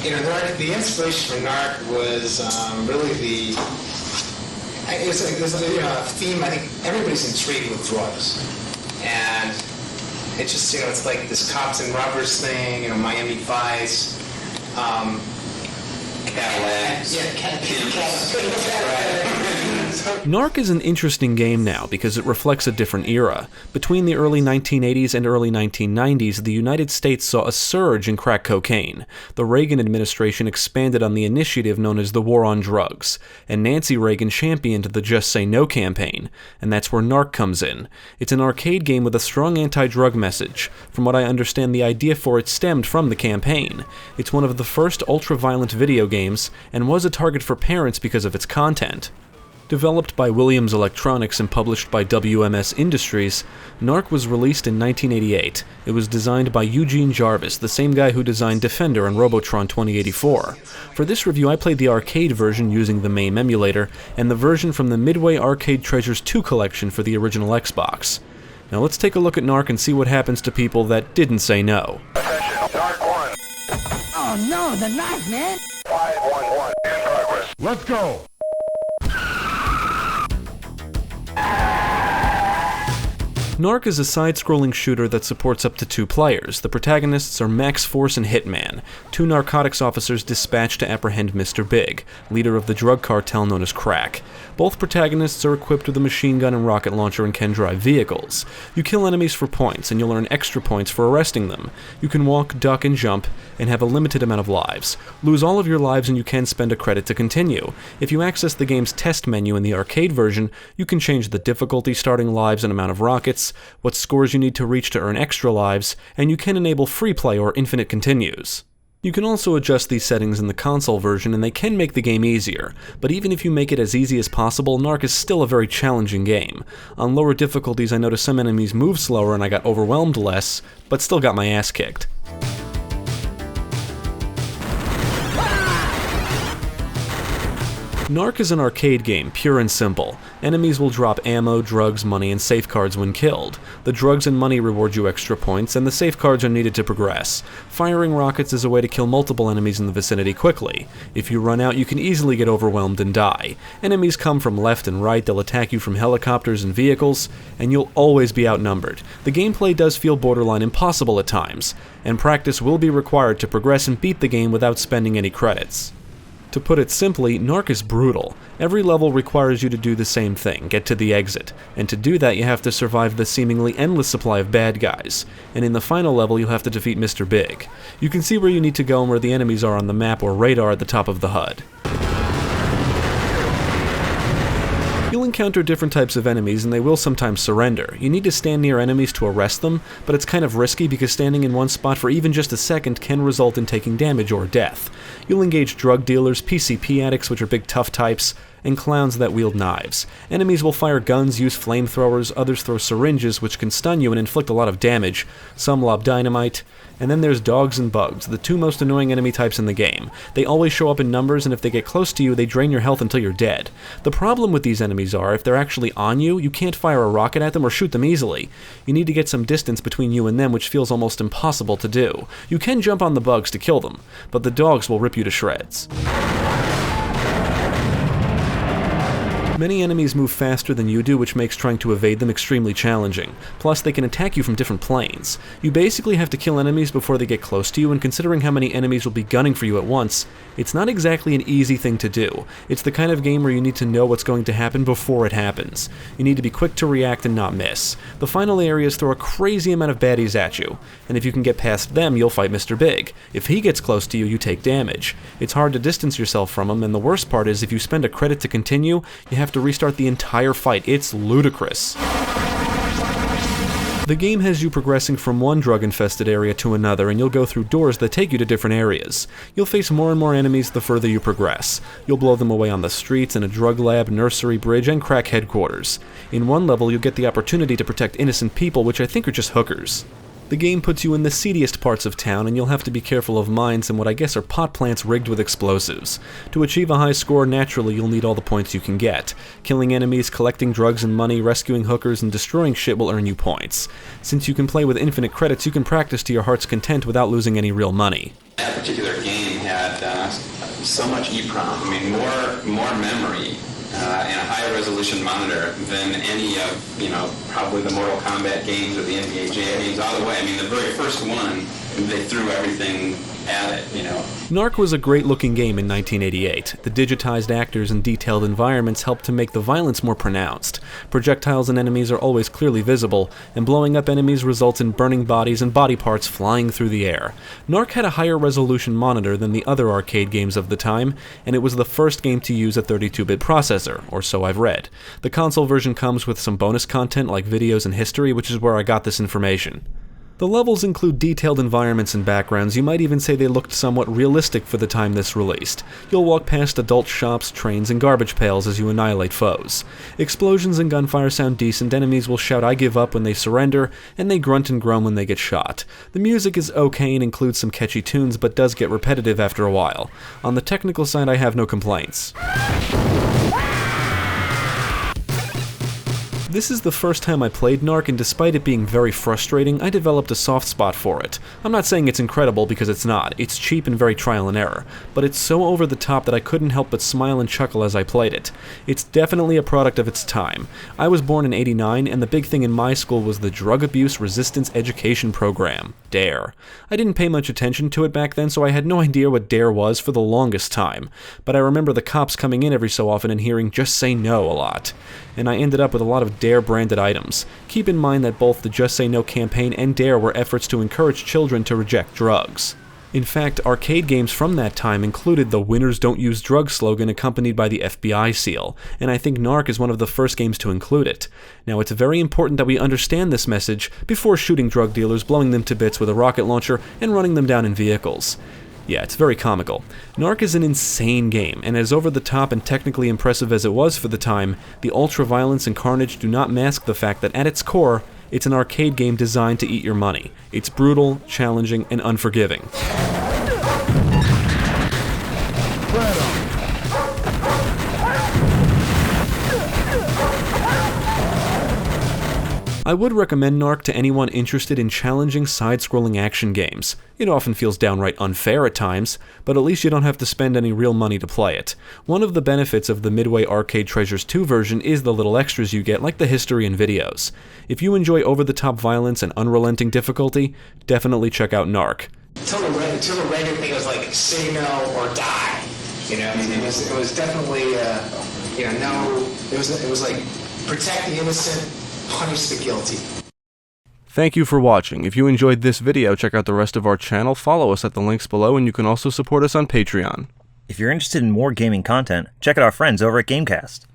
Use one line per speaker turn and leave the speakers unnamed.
The inspiration for Narc was really it was a theme. I think everybody's intrigued with drugs, and it's just it's like this cops and robbers thing. Miami Vice. Cadillacs. Yeah, Cadillacs.
Narc is an interesting game now because it reflects a different era. Between the early 1980s and early 1990s, the United States saw a surge in crack cocaine. The Reagan administration expanded on the initiative known as the War on Drugs, and Nancy Reagan championed the Just Say No campaign, and that's where Narc comes in. It's an arcade game with a strong anti-drug message. From what I understand, the idea for it stemmed from the campaign. It's one of the first ultra-violent video games, and was a target for parents because of its content. Developed by Williams Electronics and published by WMS Industries, Narc was released in 1988. It was designed by Eugene Jarvis, the same guy who designed Defender and Robotron 2084. For this review, I played the arcade version using the MAME emulator, and the version from the Midway Arcade Treasures 2 collection for the original Xbox. Now let's take a look at Narc and see what happens to people that didn't say no.
Attention, Narc 1.
Oh no, the knife, man!
511 in progress.
Let's go!
Narc is a side-scrolling shooter that supports up to 2 players. The protagonists are Max Force and Hitman, 2 narcotics officers dispatched to apprehend Mr. Big, leader of the drug cartel known as Crack. Both protagonists are equipped with a machine gun and rocket launcher and can drive vehicles. You kill enemies for points, and you'll earn extra points for arresting them. You can walk, duck, and jump, and have a limited amount of lives. Lose all of your lives and you can spend a credit to continue. If you access the game's test menu in the arcade version, you can change the difficulty, starting lives, and amount of rockets, what scores you need to reach to earn extra lives, and you can enable free play or infinite continues. You can also adjust these settings in the console version, and they can make the game easier, but even if you make it as easy as possible, Narc is still a very challenging game. On lower difficulties, I noticed some enemies move slower and I got overwhelmed less, but still got my ass kicked. Narc is an arcade game, pure and simple. Enemies will drop ammo, drugs, money, and safecards when killed. The drugs and money reward you extra points, and the safecards are needed to progress. Firing rockets is a way to kill multiple enemies in the vicinity quickly. If you run out, you can easily get overwhelmed and die. Enemies come from left and right, they'll attack you from helicopters and vehicles, and you'll always be outnumbered. The gameplay does feel borderline impossible at times, and practice will be required to progress and beat the game without spending any credits. To put it simply, Narc is brutal. Every level requires you to do the same thing, get to the exit, and to do that you have to survive the seemingly endless supply of bad guys, and in the final level you'll have to defeat Mr. Big. You can see where you need to go and where the enemies are on the map or radar at the top of the HUD. You'll encounter different types of enemies and they will sometimes surrender. You need to stand near enemies to arrest them, but it's kind of risky because standing in one spot for even just a second can result in taking damage or death. You'll engage drug dealers, PCP addicts, which are big tough types, and clowns that wield knives. Enemies will fire guns, use flamethrowers, others throw syringes, which can stun you and inflict a lot of damage. Some lob dynamite. And then there's dogs and bugs, the 2 most annoying enemy types in the game. They always show up in numbers, and if they get close to you, they drain your health until you're dead. The problem with these enemies are, if they're actually on you, you can't fire a rocket at them or shoot them easily. You need to get some distance between you and them, which feels almost impossible to do. You can jump on the bugs to kill them, but the dogs will rip you to shreds. Many enemies move faster than you do, which makes trying to evade them extremely challenging. Plus, they can attack you from different planes. You basically have to kill enemies before they get close to you, and considering how many enemies will be gunning for you at once, it's not exactly an easy thing to do. It's the kind of game where you need to know what's going to happen before it happens. You need to be quick to react and not miss. The final areas throw a crazy amount of baddies at you, and if you can get past them, you'll fight Mr. Big. If he gets close to you, you take damage. It's hard to distance yourself from him, and the worst part is if you spend a credit to continue, you have to restart the entire fight. It's ludicrous. The game has you progressing from one drug-infested area to another, and you'll go through doors that take you to different areas. You'll face more and more enemies the further you progress. You'll blow them away on the streets, in a drug lab, nursery, bridge, and crack headquarters. In one level, you'll get the opportunity to protect innocent people, which I think are just hookers. The game puts you in the seediest parts of town, and you'll have to be careful of mines and what I guess are pot plants rigged with explosives. To achieve a high score, naturally you'll need all the points you can get. Killing enemies, collecting drugs and money, rescuing hookers, and destroying shit will earn you points. Since you can play with infinite credits, you can practice to your heart's content without losing any real money.
That particular game had so much EEPROM, more memory, and a higher resolution monitor than any of, probably the Mortal Kombat games or the NBA Jam games all the way. I mean, the very first one, they threw everything at it,
Narc was a great-looking game in 1988. The digitized actors and detailed environments helped to make the violence more pronounced. Projectiles and enemies are always clearly visible, and blowing up enemies results in burning bodies and body parts flying through the air. Narc had a higher resolution monitor than the other arcade games of the time, and it was the first game to use a 32-bit processor, or so I've read. The console version comes with some bonus content like videos and history, which is where I got this information. The levels include detailed environments and backgrounds. You might even say they looked somewhat realistic for the time this released. You'll walk past adult shops, trains, and garbage pails as you annihilate foes. Explosions and gunfire sound decent, enemies will shout "I give up" when they surrender, and they grunt and groan when they get shot. The music is okay and includes some catchy tunes, but does get repetitive after a while. On the technical side, I have no complaints. This is the first time I played Narc, and despite it being very frustrating, I developed a soft spot for it. I'm not saying it's incredible, because it's not. It's cheap and very trial and error. But it's so over the top that I couldn't help but smile and chuckle as I played it. It's definitely a product of its time. I was born in '89, and the big thing in my school was the Drug Abuse Resistance Education Program, DARE. I didn't pay much attention to it back then, so I had no idea what DARE was for the longest time. But I remember the cops coming in every so often and hearing "just say no" a lot. And I ended up with a lot of DARE branded items. Keep in mind that both the Just Say No campaign and DARE were efforts to encourage children to reject drugs. In fact, arcade games from that time included the "Winners Don't Use Drugs" slogan accompanied by the FBI seal, and I think Narc is one of the first games to include it. Now, it's very important that we understand this message before shooting drug dealers, blowing them to bits with a rocket launcher, and running them down in vehicles. Yeah, it's very comical. Narc is an insane game, and as over the top and technically impressive as it was for the time, the ultra-violence and carnage do not mask the fact that at its core, it's an arcade game designed to eat your money. It's brutal, challenging, and unforgiving. I would recommend Narc to anyone interested in challenging side-scrolling action games. It often feels downright unfair at times, but at least you don't have to spend any real money to play it. One of the benefits of the Midway Arcade Treasures 2 version is the little extras you get, like the history and videos. If you enjoy over-the-top violence and unrelenting difficulty, definitely check out Narc.
Until the regular thing was like say no or die. It was definitely it was like protect the innocent, punish the guilty.
Thank you for watching. If you enjoyed this video, check out the rest of our channel, follow us at the links below, and you can also support us on Patreon.
If you're interested in more gaming content, check out our friends over at Gamecast.